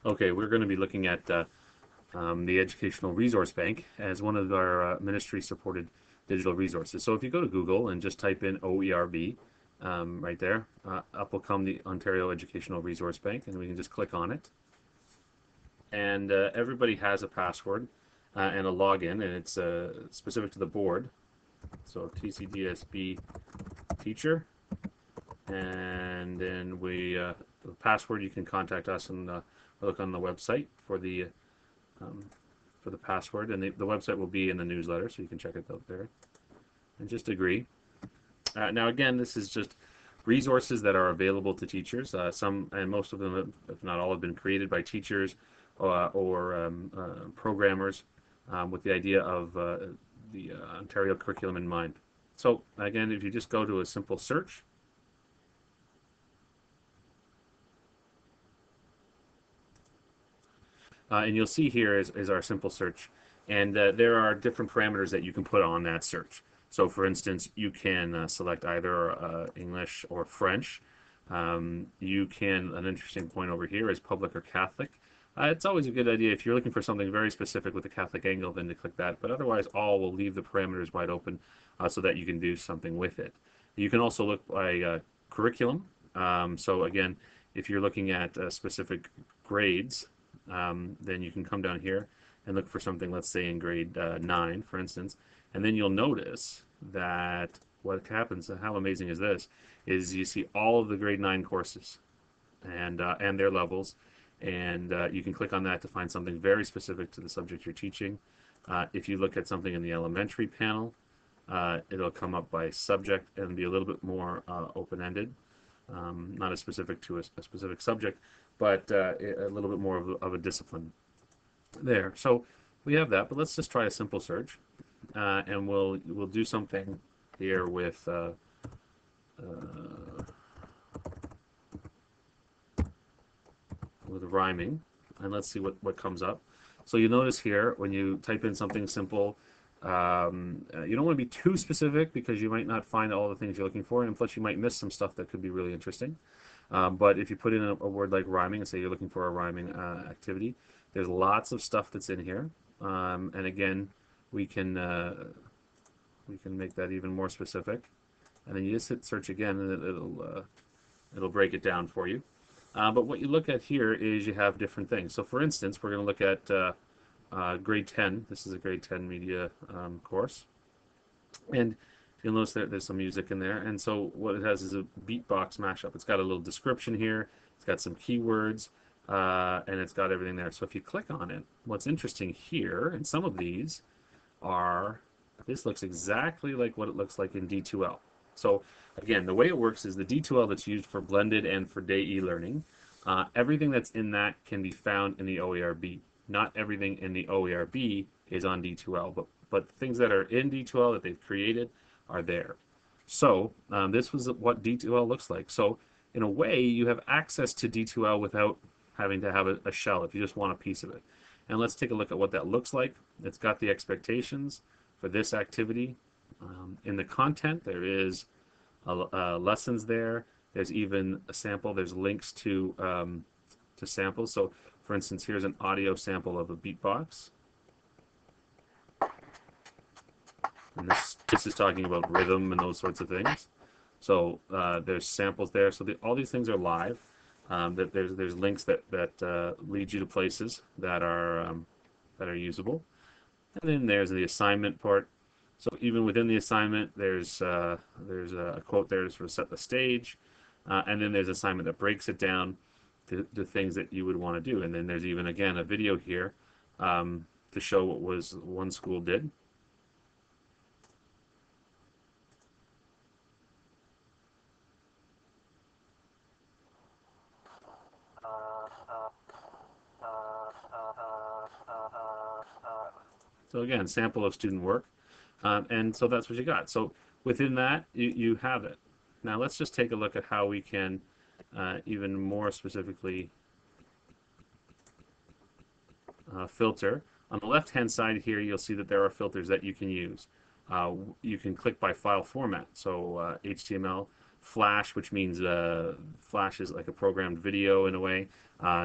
Okay, we're going to be looking at the Educational Resource Bank as one of our ministry-supported digital resources. So if you go to Google and just type in OERB right there, up will come the Ontario Educational Resource Bank, and we can just click on it. And everybody has a password and a login, and it's specific to the board. So TCDSB teacher, and then the password, you can contact us and look on the website um, for the password, and the website will be in the newsletter, so you can check it out there. And just agree. Now, again, this is just resources that are available to teachers. Some and most of them, if not all, have been created by teachers or programmers with the idea of the Ontario curriculum in mind. So, again, if you just go to a simple search, and you'll see here is our simple search. And there are different parameters that you can put on that search. So for instance, you can select either English or French. You can, an interesting point over here is public or Catholic. It's always a good idea if you're looking for something very specific with a Catholic angle, then to click that. But otherwise, all will leave the parameters wide open so that you can do something with it. You can also look by curriculum. So again, if you're looking at specific grades, then you can come down here and look for something, let's say in grade 9, for instance, and then you'll notice that what happens, how amazing is this, is you see all of the grade 9 courses and their levels, and you can click on that to find something very specific to the subject you're teaching. If you look at something in the elementary panel, it'll come up by subject and be a little bit more open-ended, not as specific to a specific subject, but a little bit more of a discipline there. So we have that, but let's just try a simple search, and we'll do something here with rhyming, and let's see what comes up. So you notice here when you type in something simple, you don't want to be too specific because you might not find all the things you're looking for, and plus you might miss some stuff that could be really interesting. But if you put in a word like rhyming and say you're looking for a rhyming activity, there's lots of stuff that's in here. And again, we can make that even more specific. And then you just hit search again, and it'll break it down for you. But what you look at here is you have different things. So for instance, we're going to look at grade 10. This is a grade 10 media course. And you'll notice that there's some music in there. And so what it has is a beatbox mashup. It's got a little description here. It's got some keywords, and it's got everything there. So if you click on it, what's interesting here, and some of these are, this looks exactly like what it looks like in D2L. So again, the way it works is the D2L that's used for blended and for day e-learning, everything that's in that can be found in the OERB. Not everything in the OERB is on D2L, but things that are in D2L that they've created are there. So this was what D2L looks like. So in a way, you have access to D2L without having to have a shell if you just want a piece of it. And let's take a look at what that looks like. It's got the expectations for this activity. In the content, there is lessons there. There's even a sample. There's links to samples. So, for instance, here's an audio sample of a beatbox. And this is talking about rhythm and those sorts of things. So there's samples there. So all these things are live. There's links that lead you to places that are usable. And then there's the assignment part. So even within the assignment, there's a quote there to sort of set the stage, and then there's an assignment that breaks it down to things that you would want to do. And then there's even again a video here to show what one school did. So again, sample of student work, and so that's what you got. So within that, you have it. Now let's just take a look at how we can even more specifically filter. On the left-hand side here, you'll see that there are filters that you can use. You can click by file format, so HTML, Flash, which means Flash is like a programmed video in a way.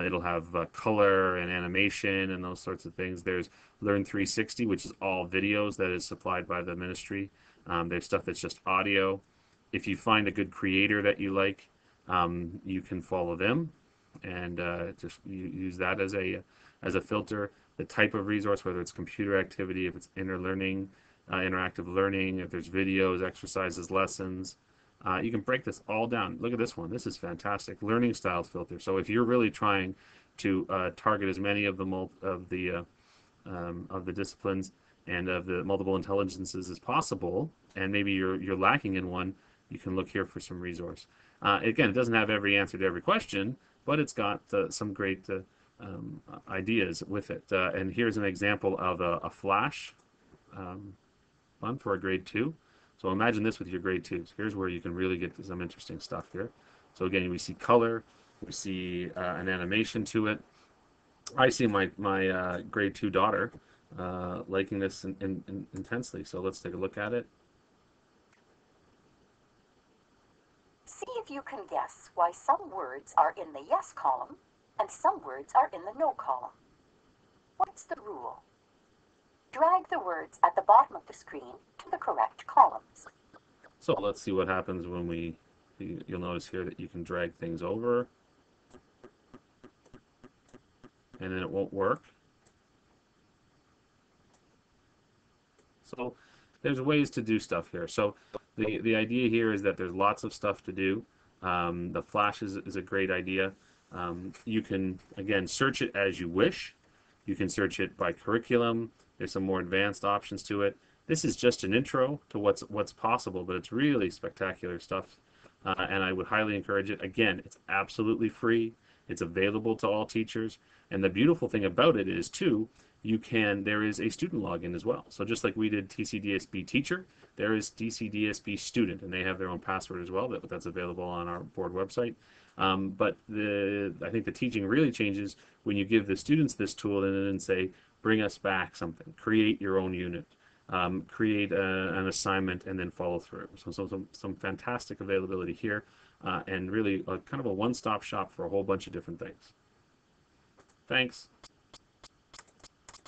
It'll have color and animation and those sorts of things. There's Learn 360, which is all videos that is supplied by the ministry. There's stuff that's just audio. If you find a good creator that you like, you can follow them and just use that as a filter. The type of resource, whether it's computer activity, if it's interactive learning, if there's videos, exercises, lessons. You can break this all down. Look at this one. This is fantastic. Learning styles filter. So if you're really trying to target as many of the disciplines and of the multiple intelligences as possible, and maybe you're lacking in one, you can look here for some resource. Again, it doesn't have every answer to every question, but it's got some great ideas with it. And here's an example of a Flash one for a grade 2. So imagine this with your grade 2s. Here's where you can really get some interesting stuff here. So again, we see color, we see an animation to it. I see my grade 2 daughter liking this intensely. So let's take a look at it. See if you can guess why some words are in the yes column and some words are in the no column. What's the rule? Drag the words at the bottom of the screen to the correct columns. So let's see what happens when you'll notice here that you can drag things over and then it won't work. So there's ways to do stuff here. So the idea here is that there's lots of stuff to do. The Flash is a great idea. You can, again, search it as you wish. You can search it by curriculum. There's some more advanced options to it. This is just an intro to what's possible, but it's really spectacular stuff. And I would highly encourage it. Again, it's absolutely free. It's available to all teachers. And the beautiful thing about it is, too, there is a student login as well. So just like we did TCDSB Teacher, there is TCDSB Student, and they have their own password as well. That's available on our board website. But I think the teaching really changes when you give the students this tool and then say, bring us back something, create your own unit, create an assignment, and then follow through. So some fantastic availability here, and really kind of a one-stop shop for a whole bunch of different things. Thanks.